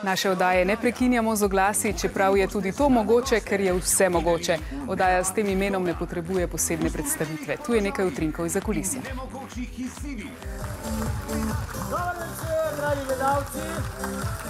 Naše oddaje ne prekinjamo z oglasi, čeprav je tudi to mogoče, ker je vse mogoče. Oddaja s tem imenom ne potrebuje posebne predstavitve. Tu je nekaj utrinkov iz zakulisja. Dobar večer, dragi gledalci.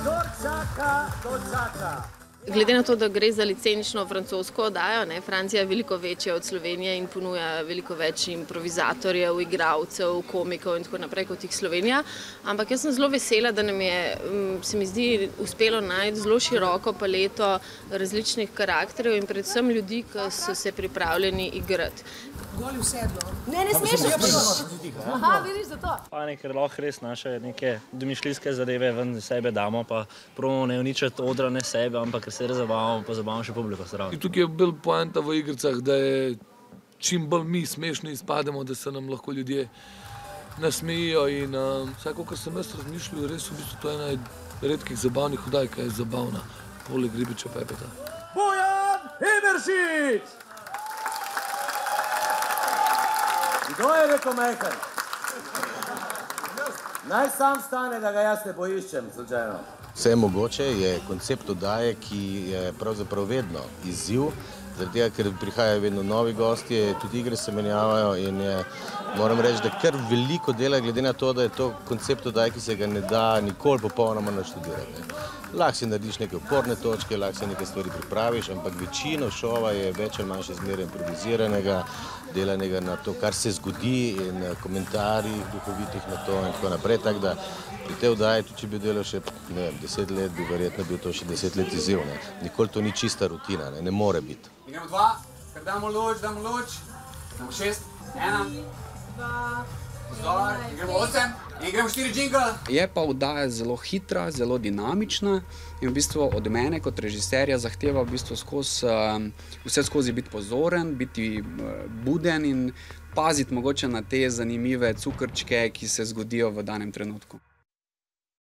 Kdor čaka, to čaka. Glede na to, da gre za licenčno francosko oddajo, Francija je veliko večja od Slovenije in ponuja veliko več improvizatorjev, igralcev, komikov in tako naprej kot jih Slovenija. Ampak jaz sem zelo vesela, da nam je, se mi zdi, uspelo najti zelo široko paleto različnih karakterjev in predvsem ljudi, ki so se pripravljeni igrati. Goli v sedlo. Ne smeš vprašati. Aha, vidiš za to. Ker lahko res naše neke domišljijske zadeve ven sebe damo, pa probamo ne uničiti odra, ne sebe, ampak ker se res zabavamo, pa zabavamo še publiko. Tukaj je bolj poanta v igricah, da je čim bolj mi smešni izpademo, da se nam lahko ljudje nasmejijo in vsako, kar sem jaz razmišljal, res v bistvu to je ena redkih zabavnih oddaj, ki je zabavna, poleg Ribiča Pepeta. Bojan Emeršič! Kdo je rekel majhen? Naj sam stane, da ga jaz ne poiščem, slučajno. Vse mogoče je koncept oddaje, ki je pravzaprav vedno izziv, zaradi tega, ker prihajajo vedno novi gostje, tudi igre se menjavajo in moram reči, da kar veliko dela glede na to, da je to koncept oddaje, ki se ga ne da nikoli popolnoma naštudirati. Lahko si narediš neke oporne točke, lahko si neke stvari pripraviš, ampak večino šova je več ali manj še zmeraj improviziranega, delanega na to, kar se zgodi in komentarjih duhovitih na to in tako naprej. Tako da pri tej oddaji, tudi če bi delal še 10 let, bi verjetno bil to še 10 let izziv. Nikoli to ni čista rutina, ne more biti. Gremo 2, ker damo luč, damo 6, 1, 2, zdolj, gremo 8 in gremo 4 džingl. Je pa oddaja zelo hitra, zelo dinamična in v bistvu od mene kot režiserja zahteva v bistvu vse skozi biti pozoren, biti buden in paziti mogoče na te zanimive cukrčke, ki se zgodijo v danem trenutku.